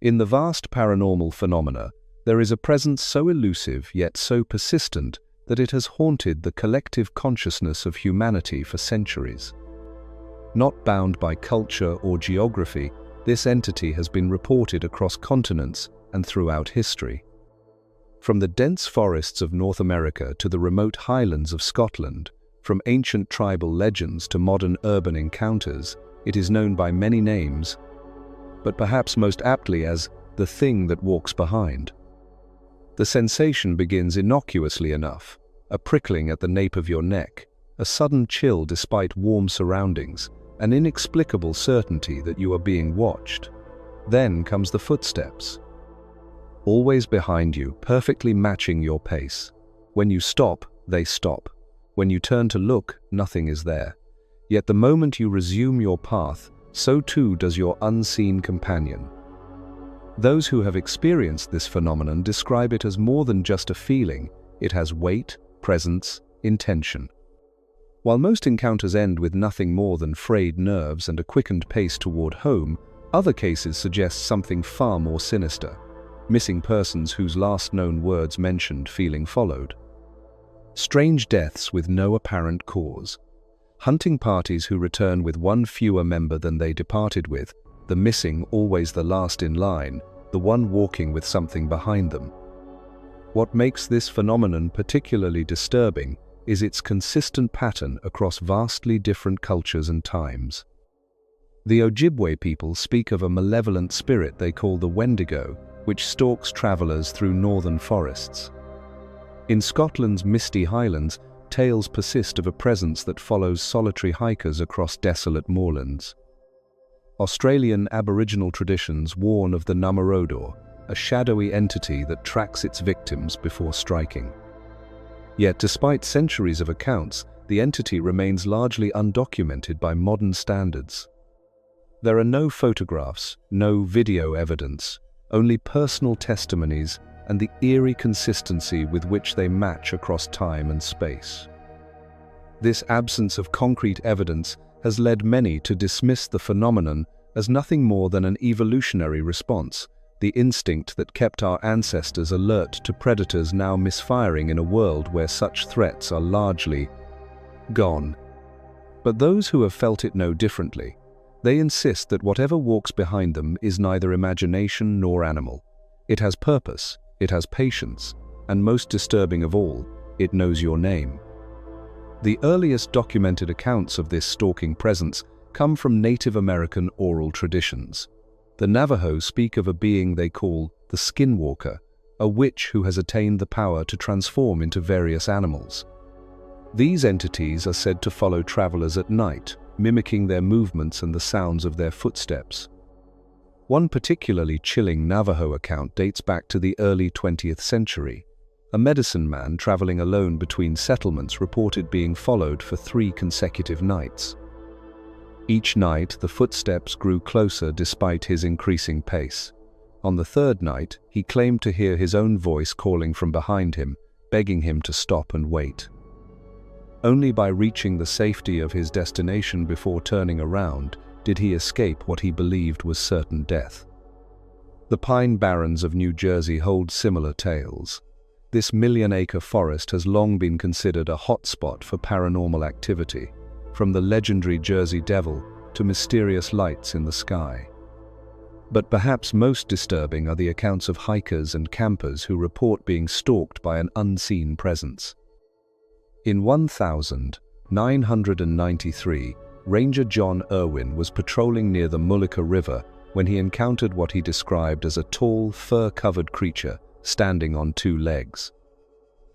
In the vast paranormal phenomena, there is a presence so elusive yet so persistent that it has haunted the collective consciousness of humanity for centuries. Not bound by culture or geography, this entity has been reported across continents and throughout history. From the dense forests of North America to the remote highlands of Scotland, from ancient tribal legends to modern urban encounters, it is known by many names, but perhaps most aptly as the thing that walks behind. The sensation begins innocuously enough, a prickling at the nape of your neck, a sudden chill despite warm surroundings, an inexplicable certainty that you are being watched. Then comes the footsteps. Always behind you, perfectly matching your pace. When you stop, they stop. When you turn to look, nothing is there. Yet the moment you resume your path, so too does your unseen companion. Those who have experienced this phenomenon describe it as more than just a feeling. It has weight, presence, intention. While most encounters end with nothing more than frayed nerves and a quickened pace toward home, other cases suggest something far more sinister. Missing persons whose last known words mentioned feeling followed. Strange deaths with no apparent cause. Hunting parties who return with one fewer member than they departed with, the missing always the last in line, the one walking with something behind them. What makes this phenomenon particularly disturbing is its consistent pattern across vastly different cultures and times. The Ojibwe people speak of a malevolent spirit they call the Wendigo, which stalks travelers through northern forests. In Scotland's misty highlands, tales persist of a presence that follows solitary hikers across desolate moorlands. Australian Aboriginal traditions warn of the Namarodor, a shadowy entity that tracks its victims before striking. Yet despite centuries of accounts, the entity remains largely undocumented by modern standards. There are no photographs, no video evidence, only personal testimonies and the eerie consistency with which they match across time and space. This absence of concrete evidence has led many to dismiss the phenomenon as nothing more than an evolutionary response, the instinct that kept our ancestors alert to predators now misfiring in a world where such threats are largely gone. But those who have felt it know differently. They insist that whatever walks behind them is neither imagination nor animal. It has purpose, it has patience, and most disturbing of all, it knows your name. The earliest documented accounts of this stalking presence come from Native American oral traditions. The Navajo speak of a being they call the Skinwalker, a witch who has attained the power to transform into various animals. These entities are said to follow travelers at night, mimicking their movements and the sounds of their footsteps. One particularly chilling Navajo account dates back to the early 20th century. A medicine man traveling alone between settlements reported being followed for 3 consecutive nights. Each night, the footsteps grew closer despite his increasing pace. On the 3rd night, he claimed to hear his own voice calling from behind him, begging him to stop and wait. Only by reaching the safety of his destination before turning around did he escape what he believed was certain death. The Pine Barrens of New Jersey hold similar tales. This million-acre forest has long been considered a hotspot for paranormal activity, from the legendary Jersey Devil to mysterious lights in the sky. But perhaps most disturbing are the accounts of hikers and campers who report being stalked by an unseen presence. In 1993, Ranger John Irwin was patrolling near the Mullica River when he encountered what he described as a tall, fur-covered creature standing on 2 legs.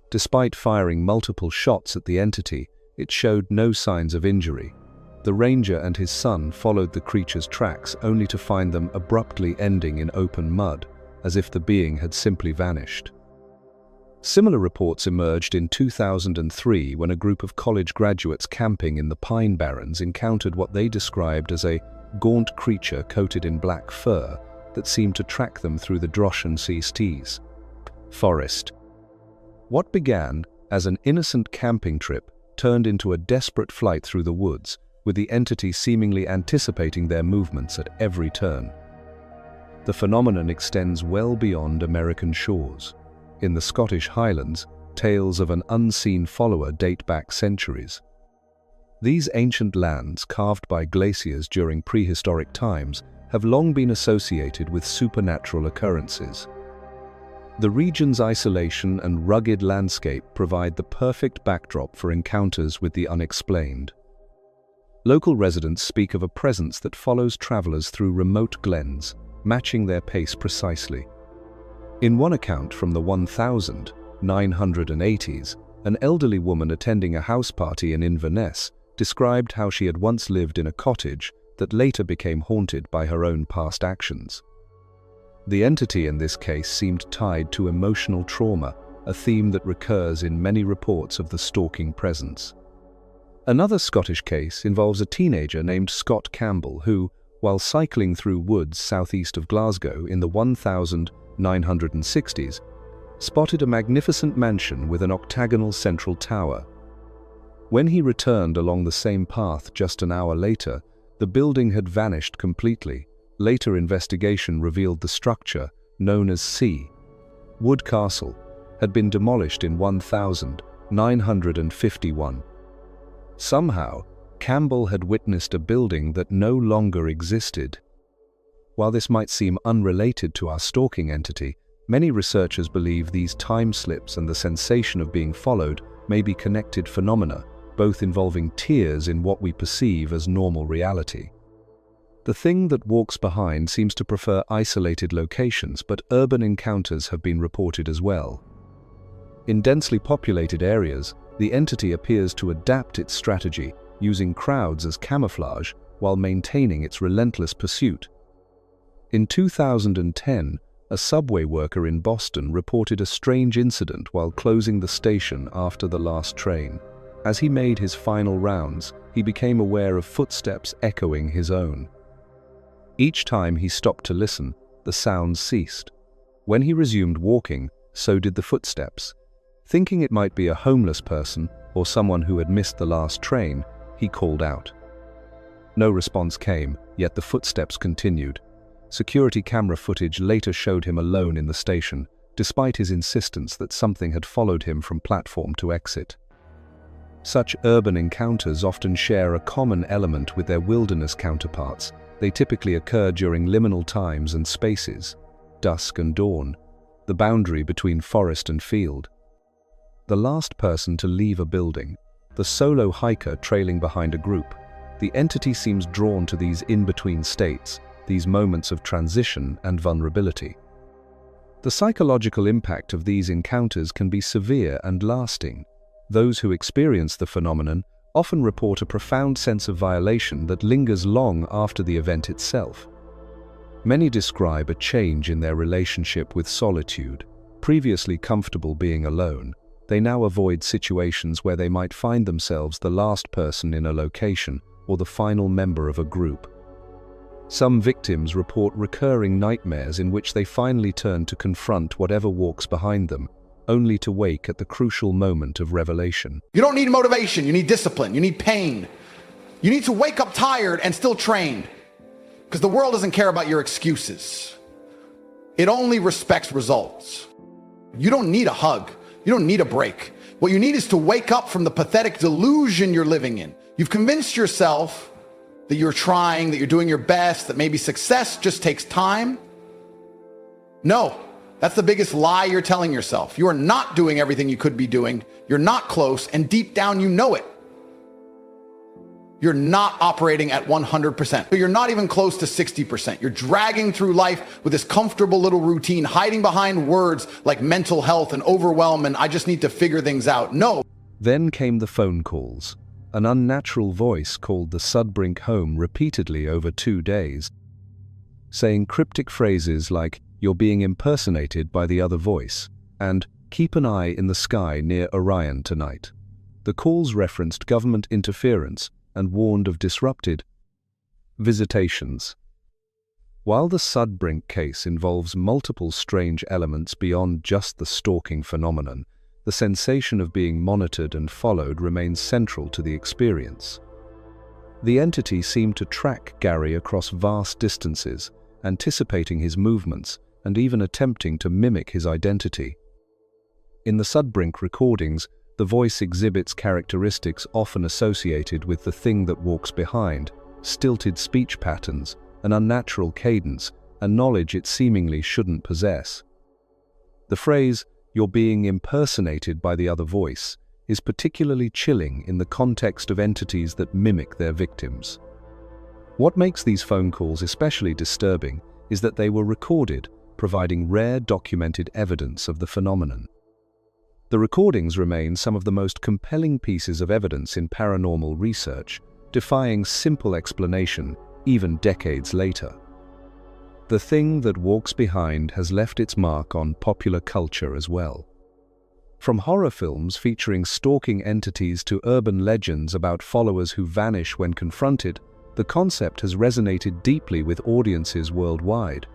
Despite firing multiple shots at the entity, it showed no signs of injury. The ranger and his son followed the creature's tracks only to find them abruptly ending in open mud, as if the being had simply vanished. Similar reports emerged in 2003 when a group of college graduates camping in the Pine Barrens encountered what they described as a gaunt creature coated in black fur that seemed to track them through the Droshan forest. What began as an innocent camping trip turned into a desperate flight through the woods, with the entity seemingly anticipating their movements at every turn. the phenomenon extends well beyond American shores. In the Scottish Highlands, tales of an unseen follower date back centuries. These ancient lands, carved by glaciers during prehistoric times, have long been associated with supernatural occurrences. The region's isolation and rugged landscape provide the perfect backdrop for encounters with the unexplained. Local residents speak of a presence that follows travelers through remote glens, matching their pace precisely. In one account from the 1980s, an elderly woman attending a house party in Inverness described how she had once lived in a cottage that later became haunted by her own past actions. The entity in this case seemed tied to emotional trauma, a theme that recurs in many reports of the stalking presence. Another Scottish case involves a teenager named Scott Campbell who, while cycling through woods southeast of Glasgow in the 1960s, spotted a magnificent mansion with an octagonal central tower. When he returned along the same path just an hour later, the building had vanished completely. Later investigation revealed the structure, known as Wood Castle, had been demolished in 1951. Somehow, Campbell had witnessed a building that no longer existed. While this might seem unrelated to our stalking entity, many researchers believe these time slips and the sensation of being followed may be connected phenomena, both involving tiers in what we perceive as normal reality. The thing that walks behind seems to prefer isolated locations, but urban encounters have been reported as well. In densely populated areas, the entity appears to adapt its strategy, using crowds as camouflage while maintaining its relentless pursuit. In 2010, a subway worker in Boston reported a strange incident while closing the station after the last train. As he made his final rounds, he became aware of footsteps echoing his own. Each time he stopped to listen, the sounds ceased. When he resumed walking, so did the footsteps. Thinking it might be a homeless person or someone who had missed the last train, he called out. No response came, yet the footsteps continued. Security camera footage later showed him alone in the station, despite his insistence that something had followed him from platform to exit. Such urban encounters often share a common element with their wilderness counterparts. They typically occur during liminal times and spaces, dusk and dawn, the boundary between forest and field. The last person to leave a building, the solo hiker trailing behind a group, the entity seems drawn to these in-between states, these moments of transition and vulnerability. The psychological impact of these encounters can be severe and lasting. Those who experience the phenomenon often report a profound sense of violation that lingers long after the event itself. Many describe a change in their relationship with solitude. Previously comfortable being alone, they now avoid situations where they might find themselves the last person in a location or the final member of a group. Some victims report recurring nightmares in which they finally turn to confront whatever walks behind them, only to wake at the crucial moment of revelation. You don't need motivation, you need discipline, you need pain. You need to wake up tired and still trained, because the world doesn't care about your excuses. It only respects results. You don't need a hug, you don't need a break. What you need is to wake up from the pathetic delusion you're living in. You've convinced yourself that you're trying, that you're doing your best, that maybe success just takes time. No. That's the biggest lie you're telling yourself. You are not doing everything you could be doing. You're not close, and deep down you know it. You're not operating at 100%. But you're not even close to 60%. You're dragging through life with this comfortable little routine, hiding behind words like mental health and overwhelm and I just need to figure things out. No. Then came the phone calls. An unnatural voice called the Sudbrink home repeatedly over 2 days, saying cryptic phrases like, "You're being impersonated by the other voice," and "Keep an eye in the sky near Orion tonight." The calls referenced government interference and warned of disrupted visitations. While the Sudbrink case involves multiple strange elements beyond just the stalking phenomenon, the sensation of being monitored and followed remains central to the experience. The entity seemed to track Gary across vast distances, anticipating his movements, and even attempting to mimic his identity. In the Sudbrink recordings, the voice exhibits characteristics often associated with the thing that walks behind: stilted speech patterns, an unnatural cadence, and knowledge it seemingly shouldn't possess. The phrase, "you're being impersonated by the other voice," is particularly chilling in the context of entities that mimic their victims. What makes these phone calls especially disturbing is that they were recorded, providing rare documented evidence of the phenomenon. The recordings remain some of the most compelling pieces of evidence in paranormal research, defying simple explanation even decades later. The thing that walks behind has left its mark on popular culture as well. From horror films featuring stalking entities to urban legends about followers who vanish when confronted, the concept has resonated deeply with audiences worldwide.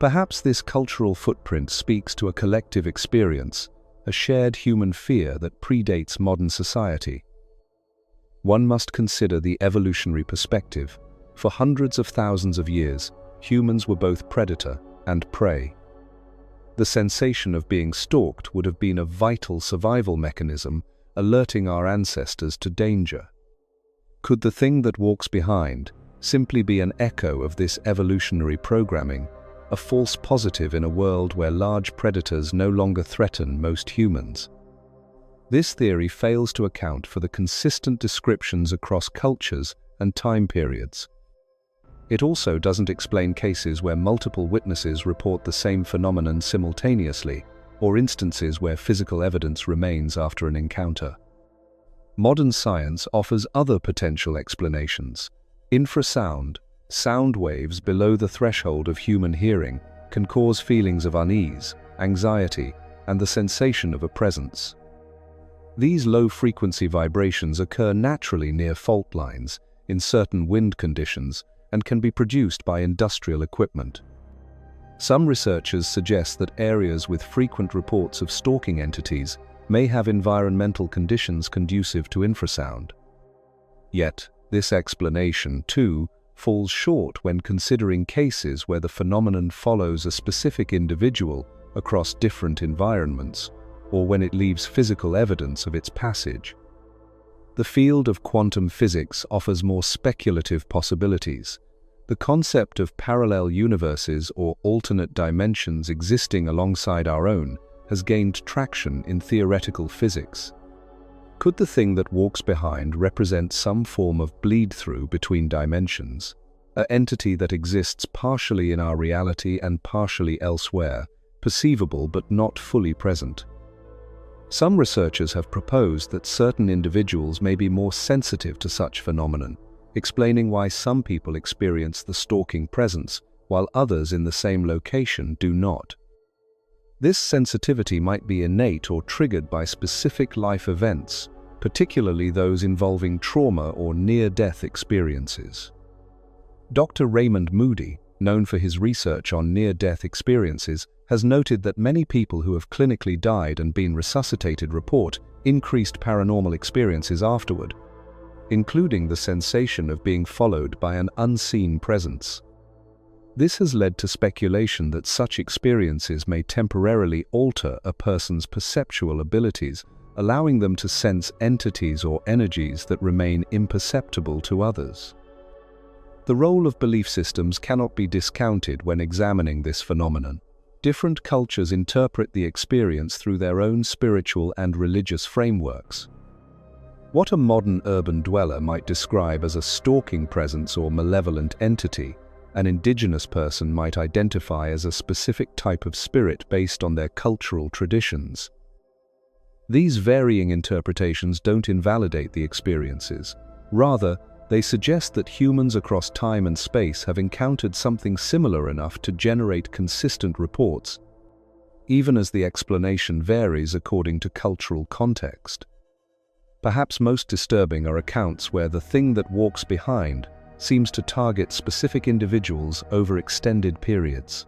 Perhaps this cultural footprint speaks to a collective experience, a shared human fear that predates modern society. One must consider the evolutionary perspective. For hundreds of thousands of years, humans were both predator and prey. The sensation of being stalked would have been a vital survival mechanism, alerting our ancestors to danger. Could the thing that walks behind simply be an echo of this evolutionary programming, a false positive in a world where large predators no longer threaten most humans? This theory fails to account for the consistent descriptions across cultures and time periods. It also doesn't explain cases where multiple witnesses report the same phenomenon simultaneously, or instances where physical evidence remains after an encounter. Modern science offers other potential explanations. Infrasound, sound waves below the threshold of human hearing, can cause feelings of unease, anxiety, and the sensation of a presence. These low-frequency vibrations occur naturally near fault lines, in certain wind conditions, and can be produced by industrial equipment. Some researchers suggest that areas with frequent reports of stalking entities may have environmental conditions conducive to infrasound. Yet, this explanation, too, falls short when considering cases where the phenomenon follows a specific individual across different environments, or when it leaves physical evidence of its passage. The field of quantum physics offers more speculative possibilities. The concept of parallel universes or alternate dimensions existing alongside our own has gained traction in theoretical physics. Could the thing that walks behind represent some form of bleed-through between dimensions, an entity that exists partially in our reality and partially elsewhere, perceivable but not fully present? Some researchers have proposed that certain individuals may be more sensitive to such phenomenon, explaining why some people experience the stalking presence, while others in the same location do not. This sensitivity might be innate or triggered by specific life events, particularly those involving trauma or near-death experiences. Dr. Raymond Moody, known for his research on near-death experiences, has noted that many people who have clinically died and been resuscitated report increased paranormal experiences afterward, including the sensation of being followed by an unseen presence. This has led to speculation that such experiences may temporarily alter a person's perceptual abilities, allowing them to sense entities or energies that remain imperceptible to others. The role of belief systems cannot be discounted when examining this phenomenon. Different cultures interpret the experience through their own spiritual and religious frameworks. What a modern urban dweller might describe as a stalking presence or malevolent entity, an indigenous person might identify as a specific type of spirit based on their cultural traditions. These varying interpretations don't invalidate the experiences. Rather, they suggest that humans across time and space have encountered something similar enough to generate consistent reports, even as the explanation varies according to cultural context. Perhaps most disturbing are accounts where the thing that walks behind seems to target specific individuals over extended periods.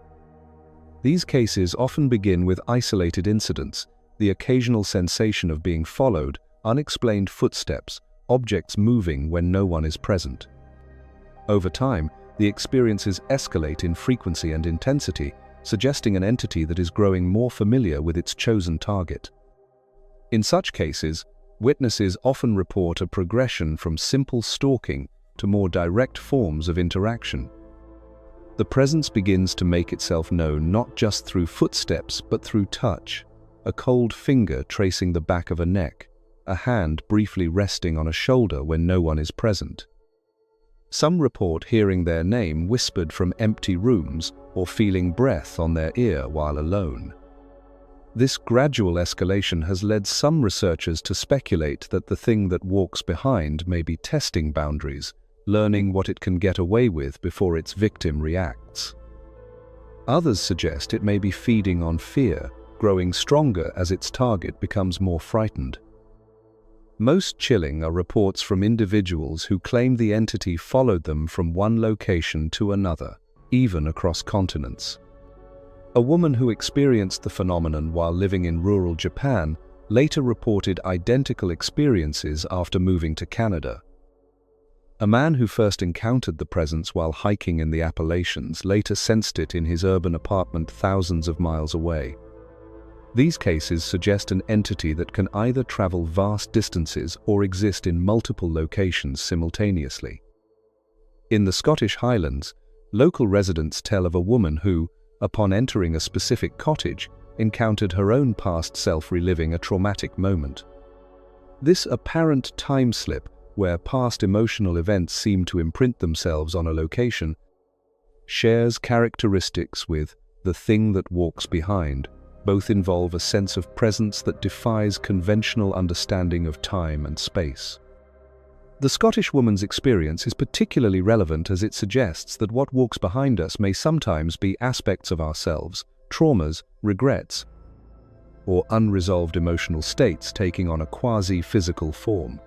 These cases often begin with isolated incidents, the occasional sensation of being followed, unexplained footsteps, objects moving when no one is present. Over time, the experiences escalate in frequency and intensity, suggesting an entity that is growing more familiar with its chosen target. In such cases, witnesses often report a progression from simple stalking to more direct forms of interaction. The presence begins to make itself known not just through footsteps but through touch, a cold finger tracing the back of a neck, a hand briefly resting on a shoulder when no one is present. Some report hearing their name whispered from empty rooms or feeling breath on their ear while alone. This gradual escalation has led some researchers to speculate that the thing that walks behind may be testing boundaries, learning what it can get away with before its victim reacts. Others suggest it may be feeding on fear, growing stronger as its target becomes more frightened. Most chilling are reports from individuals who claim the entity followed them from one location to another, even across continents. A woman who experienced the phenomenon while living in rural Japan later reported identical experiences after moving to Canada. A man who first encountered the presence while hiking in the Appalachians later sensed it in his urban apartment thousands of miles away. These cases suggest an entity that can either travel vast distances or exist in multiple locations simultaneously. In the Scottish Highlands, local residents tell of a woman who, upon entering a specific cottage, encountered her own past self reliving a traumatic moment. This apparent time slip, where past emotional events seem to imprint themselves on a location, shares characteristics with the thing that walks behind. Both involve a sense of presence that defies conventional understanding of time and space. The Scottish woman's experience is particularly relevant as it suggests that what walks behind us may sometimes be aspects of ourselves, traumas, regrets, or unresolved emotional states taking on a quasi-physical form.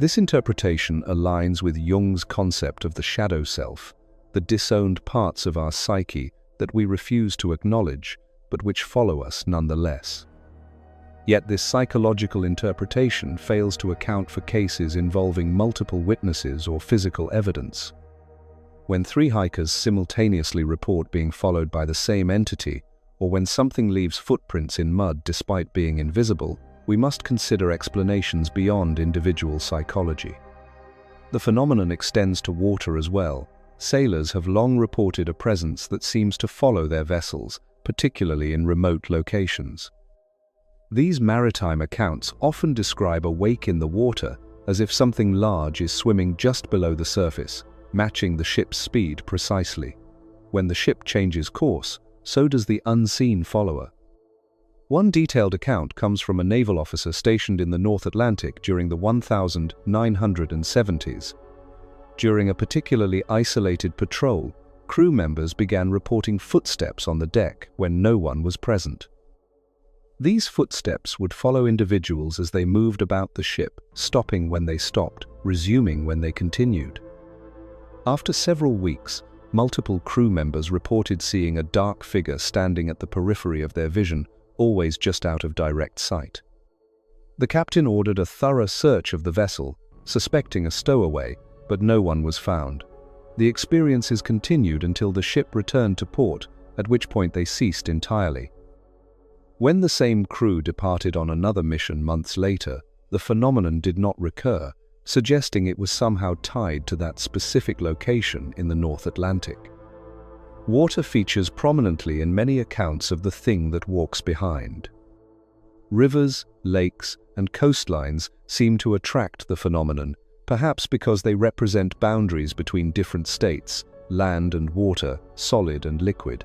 This interpretation aligns with Jung's concept of the shadow self, the disowned parts of our psyche that we refuse to acknowledge, but which follow us nonetheless. Yet this psychological interpretation fails to account for cases involving multiple witnesses or physical evidence. When three hikers simultaneously report being followed by the same entity, or when something leaves footprints in mud despite being invisible, we must consider explanations beyond individual psychology. The phenomenon extends to water as well. Sailors have long reported a presence that seems to follow their vessels, particularly in remote locations. These maritime accounts often describe a wake in the water as if something large is swimming just below the surface, matching the ship's speed precisely. When the ship changes course, so does the unseen follower. One detailed account comes from a naval officer stationed in the North Atlantic during the 1970s. During a particularly isolated patrol, crew members began reporting footsteps on the deck when no one was present. These footsteps would follow individuals as they moved about the ship, stopping when they stopped, resuming when they continued. After several weeks, multiple crew members reported seeing a dark figure standing at the periphery of their vision, always just out of direct sight. The captain ordered a thorough search of the vessel, suspecting a stowaway, but no one was found. The experiences continued until the ship returned to port, at which point they ceased entirely. When the same crew departed on another mission months later, the phenomenon did not recur, suggesting it was somehow tied to that specific location in the North Atlantic. Water features prominently in many accounts of the thing that walks behind. Rivers, lakes, and coastlines seem to attract the phenomenon, perhaps because they represent boundaries between different states, land and water, solid and liquid.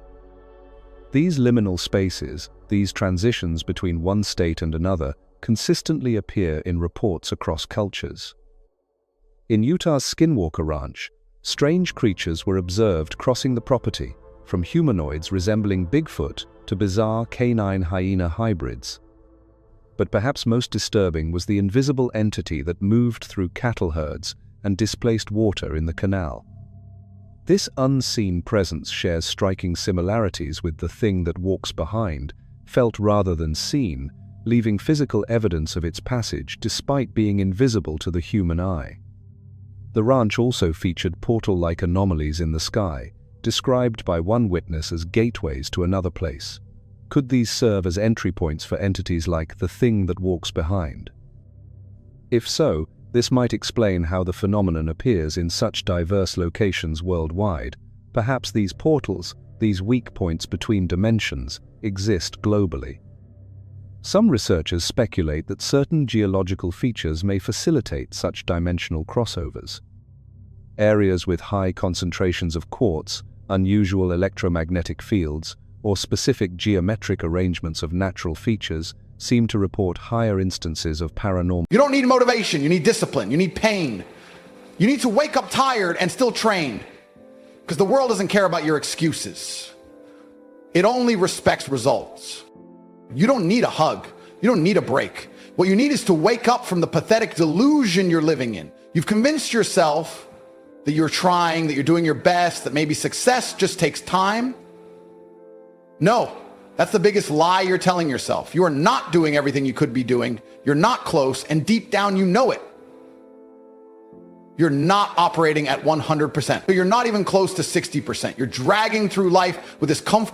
These liminal spaces, these transitions between one state and another, consistently appear in reports across cultures. In Utah's Skinwalker Ranch, strange creatures were observed crossing the property, from humanoids resembling Bigfoot to bizarre canine-hyena hybrids. But perhaps most disturbing was the invisible entity that moved through cattle herds and displaced water in the canal. This unseen presence shares striking similarities with the thing that walks behind, felt rather than seen, leaving physical evidence of its passage despite being invisible to the human eye. The ranch also featured portal-like anomalies in the sky, described by one witness as gateways to another place. Could these serve as entry points for entities like the thing that walks behind? If so, this might explain how the phenomenon appears in such diverse locations worldwide. Perhaps these portals, these weak points between dimensions, exist globally. Some researchers speculate that certain geological features may facilitate such dimensional crossovers. Areas with high concentrations of quartz, unusual electromagnetic fields, or specific geometric arrangements of natural features seem to report higher instances of paranormal. You don't need motivation, you need discipline, you need pain. You need to wake up tired and still trained. Because the world doesn't care about your excuses. It only respects results. You don't need a hug. You don't need a break. What you need is to wake up from the pathetic delusion you're living in. You've convinced yourself that you're trying, that you're doing your best, that maybe success just takes time. No, that's the biggest lie you're telling yourself. You are not doing everything you could be doing. You're not close, and deep down you know it. You're not operating at 100%. You're not even close to 60%. You're dragging through life with this comfortable